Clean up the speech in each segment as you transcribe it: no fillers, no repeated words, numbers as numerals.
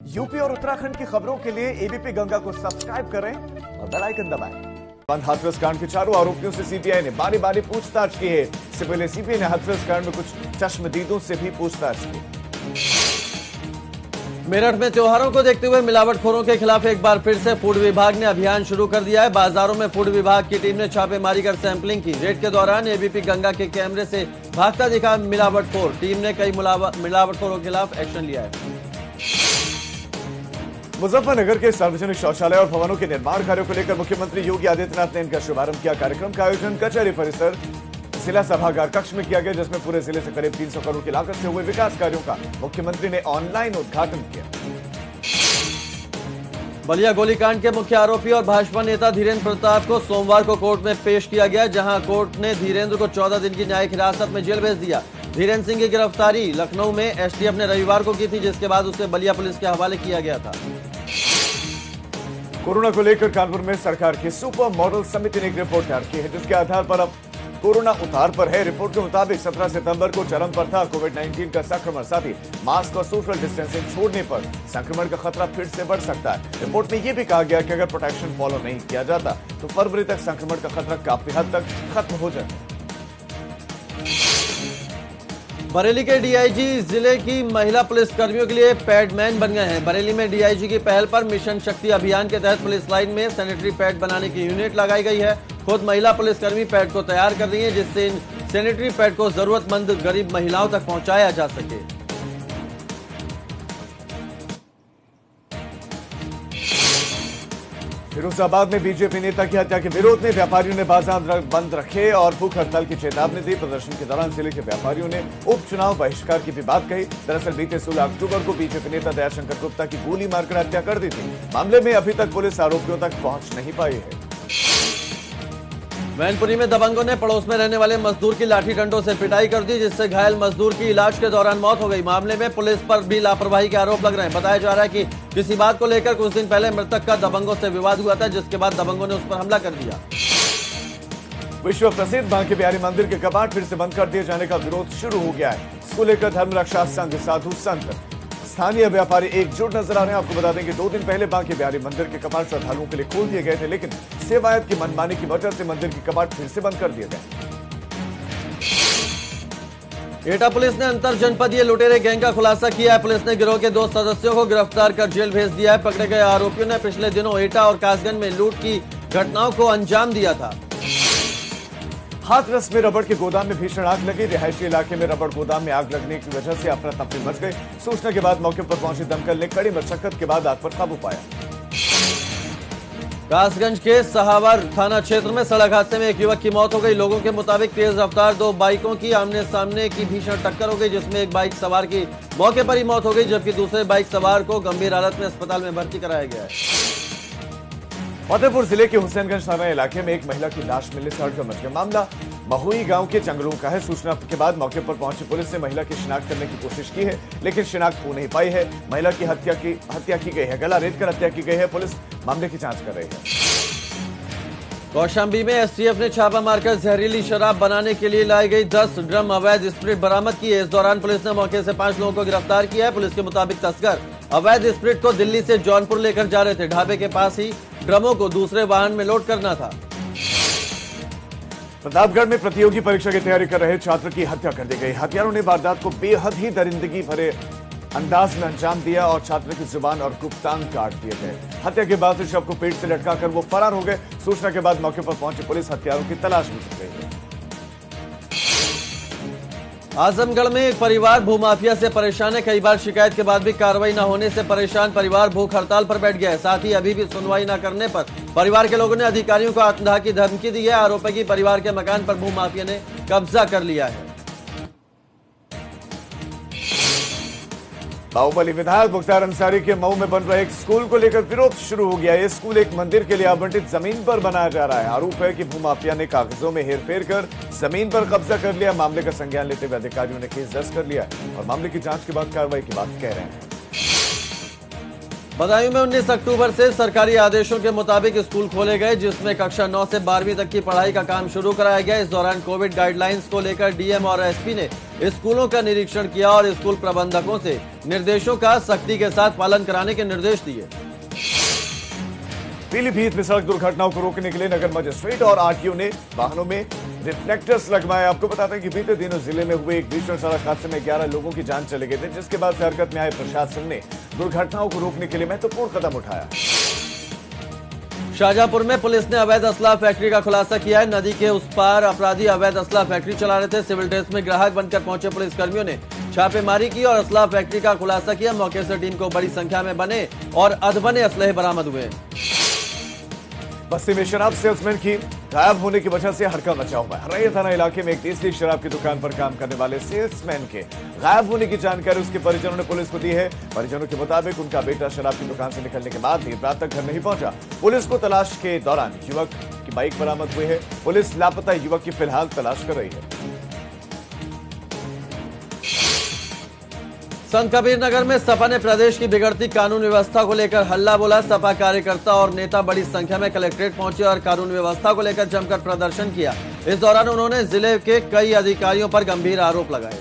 UP और उत्तराखंड की खबरों के लिए एबीपी गंगा को सब्सक्राइब करें और बेल आइकन दबाएं। बंद हाथरस कांड के चारों आरोपियों से सीबीआई ने बारी बारी पूछताछ की है। इससे पहले सीबीआई ने हाथरस कांड में कुछ चश्मदीदों से भी पूछताछ की। मेरठ में त्योहारों को देखते हुए मिलावटखोरों के खिलाफ एक बार फिर से फूड विभाग ने अभियान शुरू कर दिया है। बाजारों में फूड विभाग की टीम ने छापेमारी कर सैंपलिंग की। रेड के दौरान एबीपी गंगा के कैमरे से भागता दिखा मिलावटखोर। टीम ने कई मिलावटखोरों के खिलाफ एक्शन लिया है। मुजफ्फरनगर के सार्वजनिक शौचालय और भवनों के निर्माण कार्यों को लेकर मुख्यमंत्री योगी आदित्यनाथ ने इनका शुभारंभ किया। कार्यक्रम का आयोजन कचहरी परिसर जिला सभागार कक्ष में किया गया, जिसमें पूरे जिले से करीब 300 करोड़ की लागत से हुए विकास कार्यों का मुख्यमंत्री ने ऑनलाइन उद्घाटन किया। बलिया गोलीकांड के मुख्य आरोपी और भाजपा नेता धीरेन्द्र प्रताप को सोमवार को कोर्ट में पेश किया गया, जहां कोर्ट ने धीरेन्द्र को 14 दिन की न्यायिक हिरासत में जेल भेज दिया। धीरेन्द्र सिंह की गिरफ्तारी लखनऊ में एसटीएफ ने रविवार को की थी, जिसके बाद उसे बलिया पुलिस के हवाले किया गया था। कोरोना को लेकर कानपुर में सरकार की सुपर मॉडल समिति ने एक रिपोर्ट तैयार की है, जिसके आधार पर अब कोरोना उतार पर है। रिपोर्ट के मुताबिक 17 सितंबर को चरम पर था कोविड-19 का संक्रमण, साथ ही मास्क और सोशल डिस्टेंसिंग छोड़ने पर संक्रमण का खतरा फिर से बढ़ सकता है। रिपोर्ट में यह भी कहा गया कि अगर प्रोटेक्शन फॉलो नहीं किया जाता तो फरवरी तक संक्रमण का खतरा काफी हद तक खत्म हो जाए। बरेली के डीआईजी जिले की महिला पुलिस कर्मियों के लिए पैडमैन बन गए हैं। बरेली में डीआईजी की पहल पर मिशन शक्ति अभियान के तहत पुलिस लाइन में सैनिटरी पैड बनाने की यूनिट लगाई गई है। खुद महिला पुलिसकर्मी पैड को तैयार कर रही हैं, जिससे इन सैनिटरी पैड को जरूरतमंद गरीब महिलाओं तक पहुंचाया जा सके। फिरोजाबाद में बीजेपी नेता की हत्या के विरोध में व्यापारियों ने बाजार बंद रखे और भूख हड़ताल की चेतावनी दी। प्रदर्शन के दौरान जिले के व्यापारियों ने उपचुनाव बहिष्कार की भी बात कही। दरअसल बीते 16 अक्टूबर को बीजेपी नेता दयाशंकर गुप्ता की गोली मारकर हत्या कर दी थी। मामले में अभी तक पुलिस आरोपियों तक पहुंच नहीं पाई है। मैनपुरी में दबंगों ने पड़ोस में रहने वाले मजदूर की लाठी डंडों से पिटाई कर दी, जिससे घायल मजदूर की इलाज के दौरान मौत हो गई। मामले में पुलिस पर भी लापरवाही के आरोप लग रहे हैं। बताया जा रहा है कि किसी बात को लेकर कुछ दिन पहले मृतक का दबंगों से विवाद हुआ था, जिसके बाद दबंगों ने उस पर हमला कर दिया। विश्व प्रसिद्ध बांके बिहारी मंदिर के कपाट फिर से बंद कर दिए जाने का विरोध शुरू हो गया है। इसको लेकर धर्म रक्षा संघ, साधु संत, स्थानीय व्यापारी एकजुट नजर आ रहे हैं। आपको बता दें कि 2 दिन पहले बांके बिहारी मंदिर के कपाट श्रद्धालुओं के लिए खोल दिए गए थे, लेकिन सेवायत की मनमानी की वजह से मंदिर के कपाट फिर से बंद कर दिए गए। एटा पुलिस ने अंतर जनपदीय लुटेरे गैंग का खुलासा किया है। पुलिस ने गिरोह के 2 सदस्यों को गिरफ्तार कर जेल भेज दिया है। पकड़े गए आरोपियों ने पिछले दिनों एटा और कासगंज में लूट की घटनाओं को अंजाम दिया था। हाथरस में रबड़ के गोदाम में भीषण आग लगी। रिहायशी इलाके में रबड़ गोदाम में आग लगने की वजह से अफरा तफरी मच गई। सूचना के बाद मौके पर पहुंची दमकल ने कड़ी मशक्कत के बाद आग पर काबू पाया। कासगंज के सहावर थाना क्षेत्र में सड़क हादसे में एक युवक की मौत हो गई। लोगों के मुताबिक तेज रफ्तार 2 बाइकों की आमने सामने की भीषण टक्कर हो गई, जिसमें एक बाइक सवार की मौके पर ही मौत हो गई, जबकि दूसरे बाइक सवार को गंभीर हालत में अस्पताल में भर्ती कराया गया है। फतेहपुर जिले के हुसैनगंज थाना इलाके में एक महिला की लाश मिलने से हड़कंप मच गया। मामला महुई गांव के जंगलों का है। सूचना के बाद मौके पर पहुंची पुलिस ने महिला की शिनाख्त करने की कोशिश की है, लेकिन शिनाख्त हो नहीं पाई है। महिला की हत्या की गई है, गला रेतकर हत्या की गई है। पुलिस मामले की जांच कर रही है। कौशाम्बी में एसटीएफ ने छापा मारकर जहरीली शराब बनाने के लिए लाई गई 10 ड्रम अवैध स्प्रिट बरामद की है। इस दौरान पुलिस ने मौके से 5 लोगों को गिरफ्तार किया है। पुलिस के मुताबिक तस्कर अवैध स्प्रिट को दिल्ली से जौनपुर लेकर जा रहे थे। ढाबे के पास ही ड्रमों को दूसरे वाहन में लोड करना था। प्रतापगढ़ में प्रतियोगी परीक्षा की तैयारी कर रहे छात्र की हत्या कर दी गई। हत्यारों ने वारदात को बेहद ही दरिंदगी भरे अंदाज में अंजाम दिया और छात्र की जुबान और गुप्तांग काट दिए गए। हत्या के बाद शव को पेट से लटकाकर वो फरार हो गए। सूचना के बाद मौके पर पहुंची पुलिस हत्यारों की तलाश में जुट गई है। आजमगढ़ में एक परिवार भूमाफिया से परेशान है। कई बार शिकायत के बाद भी कार्रवाई न होने से परेशान परिवार भूख हड़ताल पर बैठ गया है। साथ ही अभी भी सुनवाई न करने पर परिवार के लोगों ने अधिकारियों को आत्मदाह की धमकी दी है। आरोप है कि परिवार के मकान पर भूमाफिया ने कब्जा कर लिया है। बाहुबली विधायक मुख्तार अंसारी के मऊ में बन रहे एक स्कूल को लेकर विरोध शुरू हो गया है। ये स्कूल एक मंदिर के लिए आवंटित जमीन पर बनाया जा रहा है। आरोप है कि भूमाफिया ने कागजों में हेरफेर कर जमीन पर कब्जा कर लिया। मामले का संज्ञान लेते हुए अधिकारियों ने केस दर्ज कर लिया और मामले की जांच के बाद कार्रवाई की बात कह रहे हैं। बदायूं में 19 अक्टूबर से सरकारी आदेशों के मुताबिक स्कूल खोले गए, जिसमें कक्षा 9 से 12वीं तक की पढ़ाई का काम शुरू कराया गया। इस दौरान कोविड गाइडलाइंस को लेकर डीएम और एसपी ने स्कूलों का निरीक्षण किया और स्कूल प्रबंधकों से निर्देशों का सख्ती के साथ पालन कराने के निर्देश दिए। पीलीभीत में सड़क दुर्घटनाओं को रोकने के लिए नगर मजिस्ट्रेट और आरटीओ ने वाहनों में रिफ्लेक्टर्स लगवाए। आपको बताते हैं कि बीते दिनों जिले में हुए एक भीषण सड़क हादसे में 11 लोगों की जान चले गए थे, जिसके बाद से हरकत में आए प्रशासन ने दुर्घटनाओं को रोकने के लिए महत्वपूर्ण कदम उठाया। शाहजहांपुर में पुलिस ने अवैध असला फैक्ट्री का खुलासा किया है। नदी के उस पार अपराधी अवैध असला फैक्ट्री चला रहे थे। सिविल ड्रेस में ग्राहक बनकर पहुंचे पुलिसकर्मियों ने छापेमारी की और असला फैक्ट्री का खुलासा किया। मौके से टीम को बड़ी संख्या में बने और अधबने असलहे बरामद हुए। बस्ती में शराब सेल्समैन की गायब होने की वजह से हड़कंप मचा हुआ है। रैया थाना इलाके में एक देसी शराब की दुकान पर काम करने वाले सेल्समैन के गायब होने की जानकारी उसके परिजनों ने पुलिस को दी है। परिजनों के मुताबिक उनका बेटा शराब की दुकान से निकलने के बाद देर रात तक घर नहीं पहुंचा। पुलिस को तलाश के दौरान युवक की बाइक बरामद हुई है। पुलिस लापता युवक की फिलहाल तलाश कर रही है। संत कबीर नगर में सपा ने प्रदेश की बिगड़ती कानून व्यवस्था को लेकर हल्ला बोला। सपा कार्यकर्ता और नेता बड़ी संख्या में कलेक्ट्रेट पहुंचे और कानून व्यवस्था को लेकर जमकर प्रदर्शन किया। इस दौरान उन्होंने जिले के कई अधिकारियों पर गंभीर आरोप लगाए।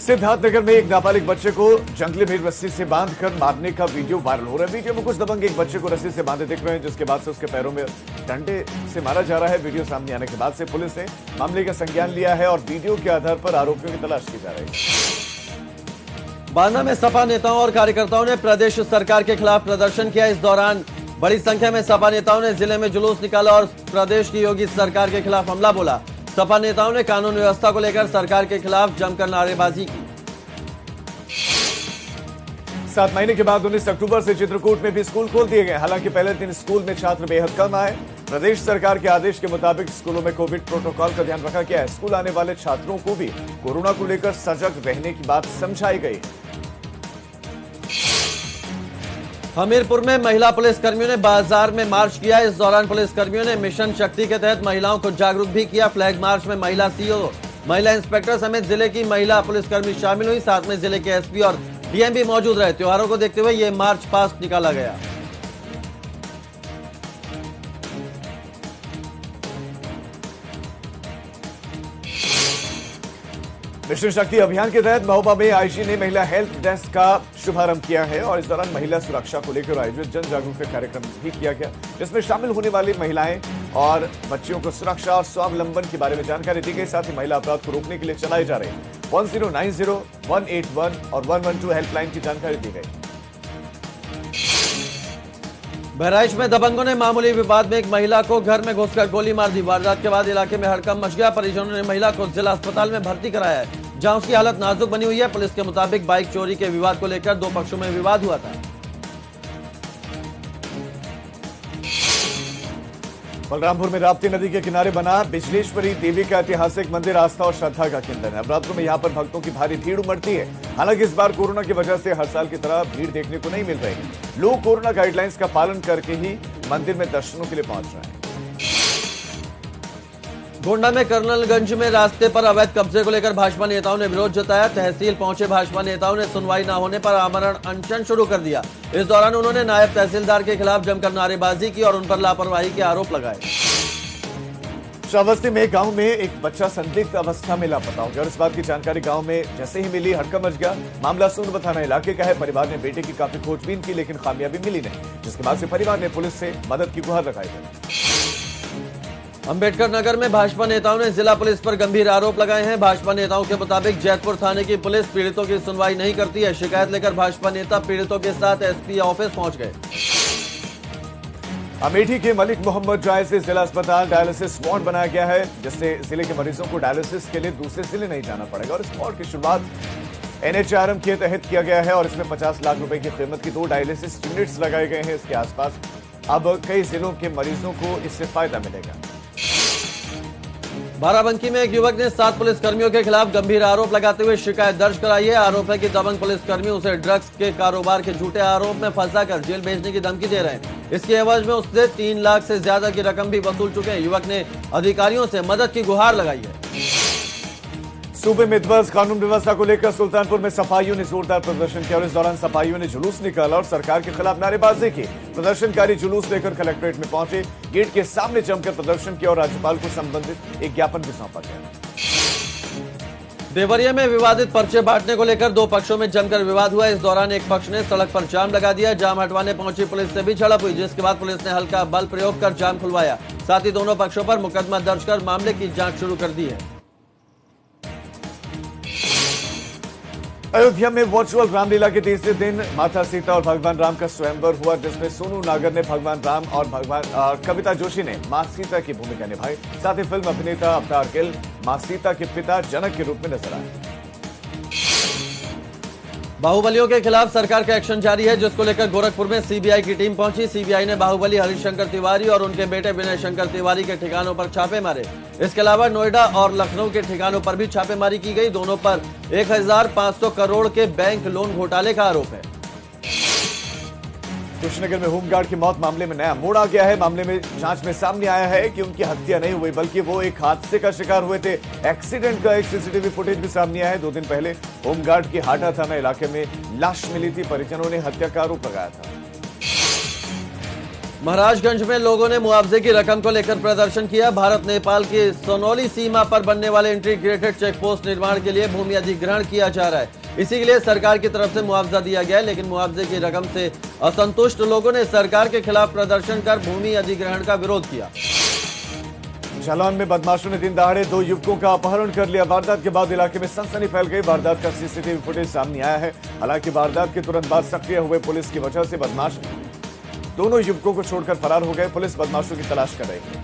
सिद्धार्थनगर में एक नाबालिग बच्चे को जंगली भेड़ रस्सी से बांधकर मारने का वीडियो वायरल हो रहा है। वीडियो में कुछ दबंग एक बच्चे को रस्सी से बांधे दिख रहे हैं, जिसके बाद से उसके पैरों में डंडे से मारा जा रहा है। वीडियो सामने आने के बाद से पुलिस ने मामले का संज्ञान लिया है और वीडियो के आधार पर आरोपियों की तलाश की जा रही है। बांदा में सपा नेताओं और कार्यकर्ताओं ने प्रदेश सरकार के खिलाफ प्रदर्शन किया। इस दौरान बड़ी संख्या में सपा नेताओं ने जिले में जुलूस निकाला और प्रदेश की योगी सरकार के खिलाफ हमला बोला। सपा नेताओं ने कानून व्यवस्था को लेकर सरकार के खिलाफ जमकर नारेबाजी की। 7 महीने के बाद 19 अक्टूबर से चित्रकूट में भी स्कूल खोल दिए गए। हालांकि पहले दिन स्कूल में छात्र बेहद कम आए। प्रदेश सरकार के आदेश के मुताबिक स्कूलों में कोविड प्रोटोकॉल का ध्यान रखा गया है। स्कूल आने वाले छात्रों को भी कोरोना को लेकर सजग रहने की बात समझाई गई। हमीरपुर में महिला पुलिसकर्मियों ने बाजार में मार्च किया। इस दौरान पुलिसकर्मियों ने मिशन शक्ति के तहत महिलाओं को जागरूक भी किया। फ्लैग मार्च में महिला सीओ, महिला इंस्पेक्टर समेत जिले की महिला पुलिसकर्मी शामिल हुई। साथ में जिले के एसपी और डीएम भी मौजूद रहे। त्योहारों को देखते हुए यह मार्च पास्ट निकाला गया। मिशन शक्ति अभियान के तहत महोबा में आईजी ने महिला हेल्प डेस्क का शुभारंभ किया है और इस दौरान महिला सुरक्षा को लेकर आयोजित जन जागरूकता कार्यक्रम भी किया गया, जिसमें शामिल होने वाली महिलाएं और बच्चियों को सुरक्षा और स्वावलंबन के बारे में जानकारी दी गई। साथ ही महिला अपराध को रोकने के लिए चलाए जा रहे 1090, 181 और 112 हेल्पलाइन की जानकारी दी गई। बहराइच में दबंगों ने मामूली विवाद में एक महिला को घर में घुसकर गोली मार दी। वारदात के बाद इलाके में हड़कंप मच गया। परिजनों ने महिला को जिला अस्पताल में भर्ती कराया है, जहां उसकी हालत नाजुक बनी हुई है। पुलिस के मुताबिक बाइक चोरी के विवाद को लेकर दो पक्षों में विवाद हुआ था। बलरामपुर में राप्ती नदी के किनारे बना बिजलेश्वरी देवी का ऐतिहासिक मंदिर आस्था और श्रद्धा का केंद्र है। नवरात्रों में यहाँ पर भक्तों की भारी भीड़ उमड़ती है। हालांकि इस बार कोरोना की वजह से हर साल की तरह भीड़ देखने को नहीं मिल रही। लोग कोरोना गाइडलाइंस का पालन करके ही मंदिर में दर्शनों के लिए पहुंच रहे हैं। गोंडा में कर्नलगंज में रास्ते पर अवैध कब्जे को लेकर भाजपा नेताओं ने विरोध जताया। तहसील पहुंचे भाजपा नेताओं ने सुनवाई न होने पर आमरण अनशन शुरू कर दिया। इस दौरान उन्होंने नायब तहसीलदार के खिलाफ जमकर नारेबाजी की और उन पर लापरवाही के आरोप लगाए। श्रावस्ती में गांव में एक बच्चा संदिग्ध अवस्था में लापता हो गया और इस बात की जानकारी गांव में जैसे ही मिली हड़कंप मच गया। मामला सोनभद्र थाना इलाके का है। परिवार ने बेटे की काफी खोजबीन की, लेकिन कामयाबी मिली नहीं, जिसके बाद से परिवार ने पुलिस से मदद की गुहार लगाई है। अंबेडकर नगर में भाजपा नेताओं ने जिला पुलिस पर गंभीर आरोप लगाए हैं। भाजपा नेताओं के मुताबिक जैतपुर थाने की पुलिस पीड़ितों की सुनवाई नहीं करती है। शिकायत लेकर भाजपा नेता पीड़ितों के साथ एसपी ऑफिस पहुंच गए। अमेठी के मलिक मोहम्मद जाय से जिला अस्पताल डायलिसिस वार्ड बनाया गया है, जिससे जिले के मरीजों को डायलिसिस के लिए दूसरे जिले नहीं जाना पड़ेगा। और इस वार्ड की शुरुआत एनएचआरएम के तहत किया गया है और इसमें 50 लाख रुपए की कीमत की 2 डायलिसिस यूनिट्स लगाए गए हैं। इसके आसपास अब कई जिलों के मरीजों को इससे फायदा मिलेगा। बाराबंकी में एक युवक ने 7 पुलिसकर्मियों के खिलाफ गंभीर आरोप लगाते हुए शिकायत दर्ज कराई है। आरोप है कि दबंग पुलिसकर्मी उसे ड्रग्स के कारोबार के झूठे आरोप में फंसाकर जेल भेजने की धमकी दे रहे हैं। इसके एवज में उससे 3 लाख से ज्यादा की रकम भी वसूल चुके हैं। युवक ने अधिकारियों से मदद की गुहार लगाई है। सूबे में ध्वस्त, कानून व्यवस्था को लेकर सुल्तानपुर में सफाइयों ने जोरदार प्रदर्शन किया और इस दौरान सफाइयों ने जुलूस निकाला और सरकार के खिलाफ नारेबाजी की। प्रदर्शनकारी जुलूस लेकर कलेक्ट्रेट में पहुंचे, गेट के सामने जमकर प्रदर्शन किया और राज्यपाल को संबंधित एक ज्ञापन भी सौंपा गया। देवरिया में विवादित पर्चे बांटने को लेकर दो पक्षों में जमकर विवाद हुआ। इस दौरान एक पक्ष ने सड़क पर जाम लगा दिया। जाम हटवाने पहुंची पुलिस से भी झड़प हुई, जिसके बाद पुलिस ने हल्का बल प्रयोग कर जाम खुलवाया। साथ ही दोनों पक्षों पर मुकदमा दर्ज कर मामले की जांच शुरू कर दी है। अयोध्या में वर्चुअल रामलीला के तीसरे दिन माता सीता और भगवान राम का स्वयंवर हुआ, जिसमें सोनू नागर ने भगवान राम और कविता जोशी ने मां सीता की भूमिका निभाई। साथ ही फिल्म अभिनेता अवतार गिल मां सीता के पिता जनक के रूप में नजर आए। बाहुबलियों के खिलाफ सरकार का एक्शन जारी है, जिसको लेकर गोरखपुर में सीबीआई की टीम पहुंची। सीबीआई ने बाहुबली हरिशंकर तिवारी और उनके बेटे विनय शंकर तिवारी के ठिकानों पर छापे मारे। इसके अलावा नोएडा और लखनऊ के ठिकानों पर भी छापेमारी की गई। दोनों पर 1500 करोड़ के बैंक लोन घोटाले का आरोप है। कुशीनगर में होमगार्ड की मौत मामले में नया मोड़ आ गया है। मामले में जांच में सामने आया है कि उनकी हत्या नहीं हुई, बल्कि वो एक हादसे का शिकार हुए थे। एक्सीडेंट का एक सीसीटीवी फुटेज भी सामने आया है। 2 दिन पहले होमगार्ड की हाटा थाना इलाके में लाश मिली थी। परिजनों ने हत्या का आरोप लगाया था। महाराजगंज में लोगों ने मुआवजे की रकम को लेकर प्रदर्शन किया। भारत नेपाल की सोनौली सीमा पर बनने वाले इंटीग्रेटेड चेक पोस्ट निर्माण के लिए भूमि अधिग्रहण किया जा रहा है। इसी के लिए सरकार की तरफ से मुआवजा दिया गया है, लेकिन मुआवजे की रकम से असंतुष्ट लोगों ने सरकार के खिलाफ प्रदर्शन कर भूमि अधिग्रहण का विरोध किया। जालौन में बदमाशों ने दिन दहाड़े 2 युवकों का अपहरण कर लिया। वारदात के बाद इलाके में सनसनी फैल गई। वारदात का सीसीटीवी फुटेज सामने आया है। हालांकि वारदात के तुरंत बाद सक्रिय हुए पुलिस की वजह से बदमाश दोनों युवकों को छोड़कर फरार हो गए। पुलिस बदमाशों की तलाश कर रही है।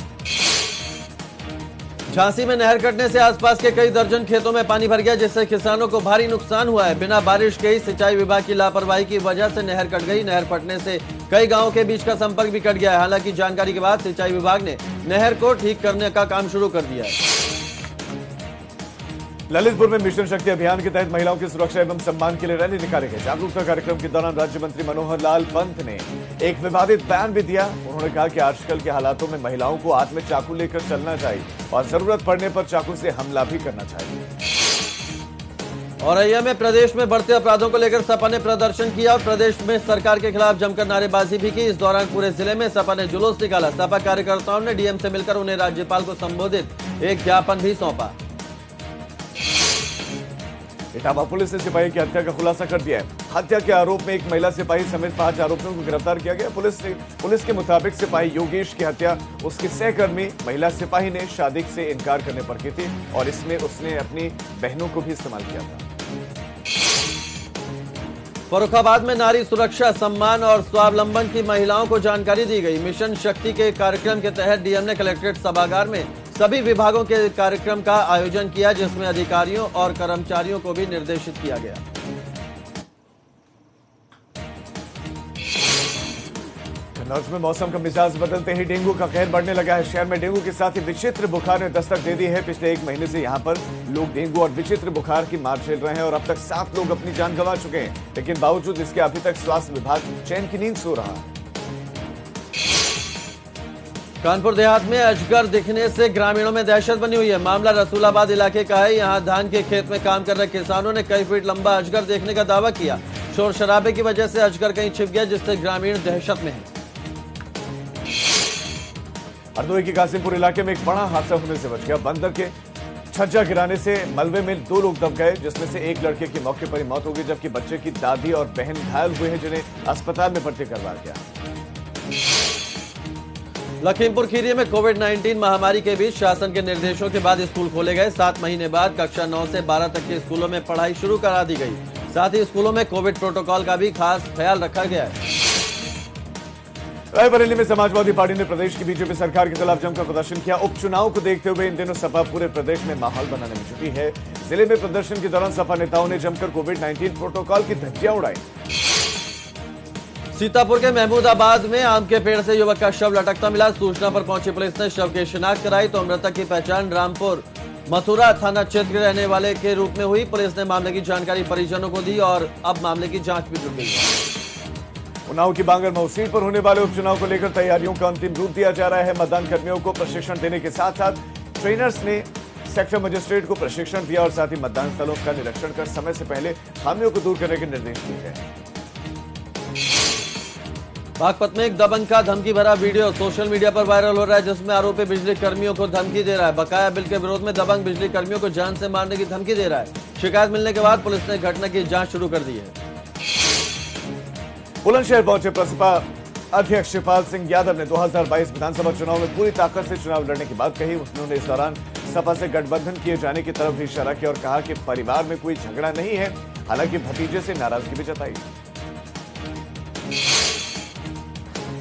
झांसी में नहर कटने से आसपास के कई दर्जन खेतों में पानी भर गया, जिससे किसानों को भारी नुकसान हुआ है। बिना बारिश के ही सिंचाई विभाग की लापरवाही की वजह से नहर कट गई। नहर फटने से कई गांवों के बीच का संपर्क भी कट गया है। हालांकि जानकारी के बाद सिंचाई विभाग ने नहर को ठीक करने का काम शुरू कर दिया है। ललितपुर में मिशन शक्ति अभियान के तहत महिलाओं की सुरक्षा एवं सम्मान के लिए रैली निकाली गई। जागरूकता कार्यक्रम के दौरान राज्य मंत्री मनोहर लाल पंत ने एक विवादित बयान भी दिया। उन्होंने कहा कि आजकल के हालातों में महिलाओं को हाथ में चाकू लेकर चलना चाहिए और जरूरत पड़ने पर चाकू से हमला भी करना चाहिए। औरैया में प्रदेश में बढ़ते अपराधों को लेकर सपा ने प्रदर्शन किया और प्रदेश में सरकार के खिलाफ जमकर नारेबाजी भी की। इस दौरान पूरे जिले में सपा ने जुलूस निकाला। सपा कार्यकर्ताओं ने डीएम से मिलकर उन्हें राज्यपाल को संबोधित एक ज्ञापन भी सौंपा। इटावा पुलिस ने सिपाही की हत्या का खुलासा कर दिया है। हत्या के आरोप में एक महिला सिपाही समेत 5 आरोपियों को गिरफ्तार किया गया। पुलिस के मुताबिक सिपाही योगेश की हत्या उसकी सहकर्मी महिला सिपाही ने शादी से इनकार करने पर की थी और इसमें उसने अपनी बहनों को भी इस्तेमाल किया था। फर्रुखाबाद में नारी सुरक्षा, सम्मान और स्वावलंबन की महिलाओं को जानकारी दी गई। मिशन शक्ति के कार्यक्रम के तहत डीएम ने कलेक्ट्रेट सभागार में सभी विभागों के कार्यक्रम का आयोजन किया, जिसमें अधिकारियों और कर्मचारियों को भी निर्देशित किया गया। कन्नौज में मौसम का मिजाज बदलते ही डेंगू का कहर बढ़ने लगा है। शहर में डेंगू के साथ ही विचित्र बुखार ने दस्तक दे दी है। पिछले 1 महीने से यहां पर लोग डेंगू और विचित्र बुखार की मार झेल रहे हैं और अब तक 7 लोग अपनी जान गंवा चुके हैं। लेकिन बावजूद इसके अभी तक स्वास्थ्य विभाग चैन की नींद सो रहा है। कानपुर देहात में अजगर दिखने से ग्रामीणों में दहशत बनी हुई है। मामला रसूलाबाद इलाके का है। यहां धान के खेत में काम कर रहे किसानों ने कई फीट लंबा अजगर देखने का दावा किया। शोर शराबे की वजह से अजगर कहीं छिप गया, जिससे ग्रामीण दहशत में है। हरदोई के कासिमपुर इलाके में एक बड़ा हादसा होने से बच गया। बंदर के छज्जा गिराने से मलबे में 2 लोग दब गए, जिसमें से एक लड़के की मौके पर ही मौत हो गई, जबकि बच्चे की दादी और बहन घायल हुए हैं, जिन्हें अस्पताल में भर्ती करवाया गया। लखीमपुर खीरी में कोविड-19 महामारी के बीच शासन के निर्देशों के बाद स्कूल खोले गए। 7 महीने बाद कक्षा 9 से 12 तक के स्कूलों में पढ़ाई शुरू करा दी गई। साथ ही स्कूलों में कोविड प्रोटोकॉल का भी खास ख्याल रखा गया है। रायबरेली में समाजवादी पार्टी ने प्रदेश की बीजेपी सरकार के खिलाफ जमकर प्रदर्शन किया। उपचुनाव को देखते हुए इन दिनों सपा पूरे प्रदेश में माहौल बनाने में जुटी है। जिले में प्रदर्शन के दौरान सपा नेताओं ने जमकर कोविड-19 प्रोटोकॉल की धज्जियां उड़ाई। सीतापुर के महमूदाबाद में आम के पेड़ से युवक का शव लटकता मिला। सूचना पर पहुंची पुलिस ने शव की शिनाख्त कराई तो मृतक की पहचान रामपुर मथुरा थाना क्षेत्र के रहने वाले के रूप में हुई। पुलिस ने मामले की जानकारी परिजनों को दी और अब मामले की जांच भी जुट गई है। उन्नाव की बांगरमऊ सीट पर होने वाले उपचुनाव को लेकर तैयारियों का अंतिम रूप दिया जा रहा है। मतदान कर्मियों को प्रशिक्षण देने के साथ साथ ट्रेनर्स ने सेक्टर मजिस्ट्रेट को प्रशिक्षण दिया और साथ ही मतदान स्थलों का निरीक्षण कर समय से पहले खामियों को दूर करने के निर्देश दिए गए। बागपत में एक दबंग का धमकी भरा वीडियो सोशल मीडिया पर वायरल हो रहा है, जिसमें आरोपी बिजली कर्मियों को धमकी दे रहा है। बकाया बिल के विरोध में दबंग बिजली कर्मियों को जान से मारने की धमकी दे रहा है। शिकायत मिलने के बाद पुलिस ने घटना की जांच शुरू कर दी है। बुलंदशहर पहुंचे प्रसपा अध्यक्ष शिवपाल सिंह यादव ने 2022 विधानसभा चुनाव में पूरी ताकत से चुनाव लड़ने की बात कही। उन्होंने इस दौरान सपा से गठबंधन किए जाने की तरफ भी इशारा किया और कहा कि परिवार में कोई झगड़ा नहीं है। हालांकि भतीजे से नाराजगी भी जताई।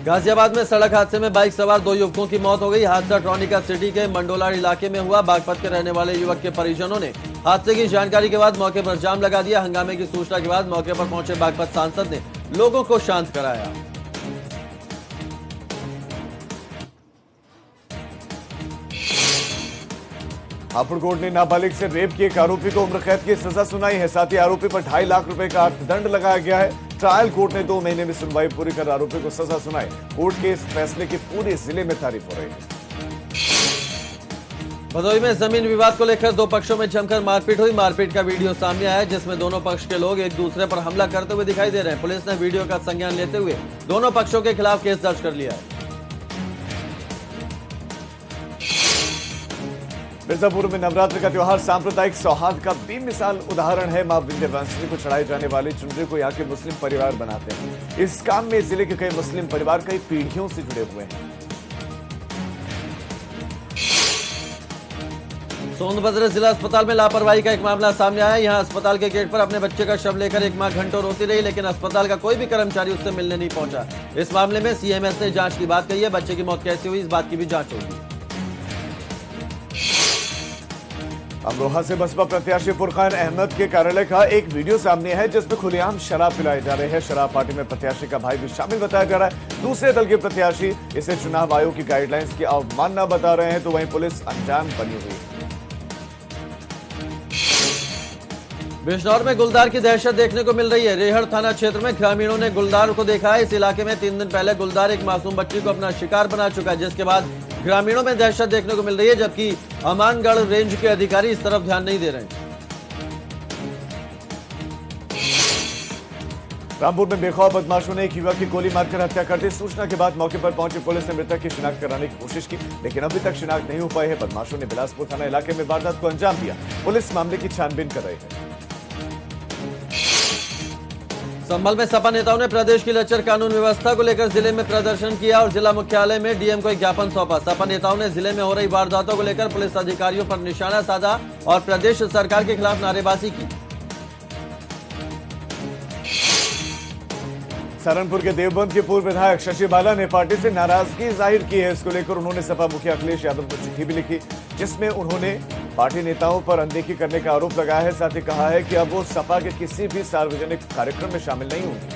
गाजियाबाद में सड़क हादसे में बाइक सवार 2 युवकों की मौत हो गई। हादसा ट्रॉनिका सिटी के मंडोला इलाके में हुआ। बागपत के रहने वाले युवक के परिजनों ने हादसे की जानकारी के बाद मौके पर जाम लगा दिया। हंगामे की सूचना के बाद मौके पर पहुंचे बागपत सांसद ने लोगों को शांत कराया। हापुड़ कोर्ट ने नाबालिग से रेप के एक आरोपी को उम्र कैद की सजा सुनाई है। साथ ही आरोपी पर 2.5 लाख रुपए का अर्थदंड लगाया गया है। ट्रायल कोर्ट ने 2 महीने में सुनवाई पूरी कर आरोपी को सजा सुनाई। कोर्ट के इस फैसले की पूरे जिले में तारीफ हो रही है। भदोही में जमीन विवाद को लेकर 2 पक्षों में जमकर मारपीट हुई। मारपीट का वीडियो सामने आया, जिसमें दोनों पक्ष के लोग एक दूसरे पर हमला करते हुए दिखाई दे रहे हैं। पुलिस ने वीडियो का संज्ञान लेते हुए दोनों पक्षों के खिलाफ केस दर्ज कर लिया है। मिर्जापुर में नवरात्र का त्योहार सांप्रदायिक सौहार्द का बेमिसाल उदाहरण है। मां विंध्यवासिनी को चढ़ाई जाने वाली चुनरी को यहाँ के मुस्लिम परिवार बनाते हैं। इस काम में जिले के कई मुस्लिम परिवार कई पीढ़ियों से जुड़े हुए हैं। सोनभद्र जिला अस्पताल में लापरवाही का एक मामला सामने आया। यहां अस्पताल के गेट पर अपने बच्चे का शव लेकर एक मां घंटों रोती रही, लेकिन अस्पताल का कोई भी कर्मचारी उससे मिलने नहीं पहुंचा। इस मामले में सीएमएस ने जांच की बात कही है। बच्चे की मौत कैसे हुई, इस बात की भी जांच होगी। अमरोहा से बसपा प्रत्याशी फुरकान अहमद के कार्यालय का एक वीडियो सामने है, जिसमें खुलेआम शराब पिलाए जा रहे हैं। शराब पार्टी में प्रत्याशी का भाई भी शामिल बताया जा रहा है। दूसरे दल के प्रत्याशी इसे चुनाव आयोग की गाइडलाइंस की अवमानना बता रहे हैं, तो वहीं पुलिस अनजान बनी हुई है। बिजनौर में गुलदार की दहशत देखने को मिल रही है। रेहड़ थाना क्षेत्र में ग्रामीणों ने गुलदार को देखा है। इस इलाके में 3 दिन पहले गुलदार एक मासूम बच्ची को अपना शिकार बना चुका है, जिसके बाद ग्रामीणों में दहशत देखने को मिल रही है, जबकि अमानगढ़ रेंज के अधिकारी इस तरफ ध्यान नहीं दे रहे हैं। रामपुर में बेखौफ बदमाशों ने एक युवक की गोली मारकर हत्या कर दी। सूचना के बाद मौके पर पहुंची पुलिस ने मृतक की शिनाख्त कराने की कोशिश की, लेकिन अभी तक शिनाख्त नहीं हो पाई है। बदमाशों ने बिलासपुर थाना इलाके में वारदात को अंजाम दिया। पुलिस मामले की छानबीन कर रही है। संभल में सपा नेताओं ने प्रदेश की लचर कानून व्यवस्था को लेकर जिले में प्रदर्शन किया और जिला मुख्यालय में डीएम को एक ज्ञापन सौंपा। सपा नेताओं ने जिले में हो रही वारदातों को लेकर पुलिस अधिकारियों पर निशाना साधा और प्रदेश सरकार के खिलाफ नारेबाजी की। सहारनपुर के देवबंद के पूर्व विधायक शशि बाला ने पार्टी से नाराजगी जाहिर की है। इसको लेकर उन्होंने सपा मुखिया अखिलेश यादव को चिट्ठी भी लिखी, जिसमें उन्होंने पार्टी नेताओं पर अनदेखी करने का आरोप लगाया है। साथ ही कहा है कि अब वो सपा के किसी भी सार्वजनिक कार्यक्रम में शामिल नहीं होंगे।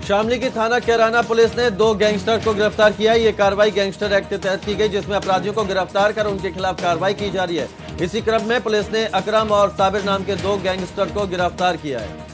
शामली की थाना कैराना पुलिस ने 2 गैंगस्टर को गिरफ्तार किया। ये कार्रवाई गैंगस्टर एक्ट के तहत की गई, जिसमें अपराधियों को गिरफ्तार कर उनके खिलाफ कार्रवाई की जा रही है। इसी क्रम में पुलिस ने अकरम और साबिर नाम के 2 गैंगस्टर को गिरफ्तार किया है।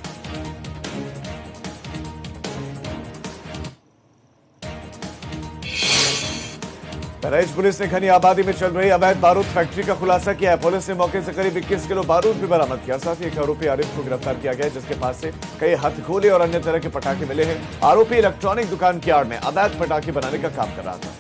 बहराइच पुलिस ने घनी आबादी में चल रही अवैध बारूद फैक्ट्री का खुलासा किया है। पुलिस ने मौके से करीब 21 किलो बारूद भी बरामद किया। साथ ही एक आरोपी आरिफ को गिरफ्तार किया गया, जिसके पास से कई हथगोले और अन्य तरह के पटाखे मिले हैं। आरोपी इलेक्ट्रॉनिक दुकान की आड़ में अवैध पटाखे बनाने का काम कर रहा था।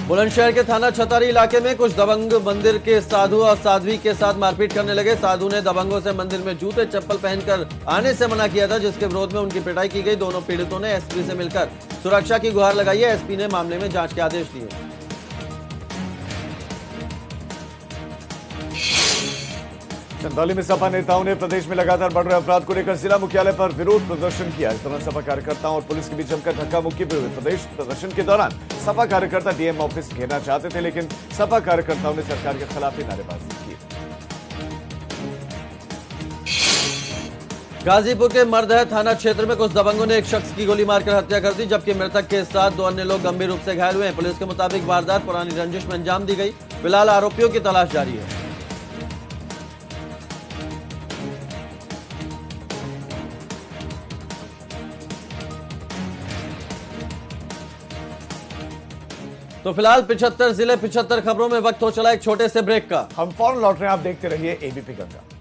बुलंदशहर के थाना छतारी इलाके में कुछ दबंग मंदिर के साधु और साध्वी के साथ मारपीट करने लगे। साधु ने दबंगों से मंदिर में जूते चप्पल पहनकर आने से मना किया था, जिसके विरोध में उनकी पिटाई की गई। दोनों पीड़ितों ने एसपी से मिलकर सुरक्षा की गुहार लगाई है। एसपी ने मामले में जांच के आदेश दिए। चंदौली में सपा नेताओं ने प्रदेश में लगातार बढ़ रहे अपराध को लेकर जिला मुख्यालय पर विरोध प्रदर्शन किया। इस दौरान सपा कार्यकर्ताओं और पुलिस के बीच जमकर धक्का मुक्की भी हुई। प्रदेश प्रदर्शन के दौरान सपा कार्यकर्ता डीएम ऑफिस घेरना चाहते थे, लेकिन सपा कार्यकर्ताओं ने सरकार के खिलाफ ही नारेबाजी की। गाजीपुर के मर्दह थाना क्षेत्र में कुछ दबंगों ने एक शख्स की गोली मारकर हत्या कर दी, जबकि मृतक के साथ 2 अन्य लोग गंभीर रूप से घायल हुए हैं। पुलिस के मुताबिक वारदात पुरानी रंजिश में अंजाम दी गई। फिलहाल आरोपियों की तलाश जारी है। तो फिलहाल 75 जिले 75 खबरों में वक्त हो चला एक छोटे से ब्रेक का। हम फौरन लौट रहे हैं, आप देखते रहिए एबीपी गंगा।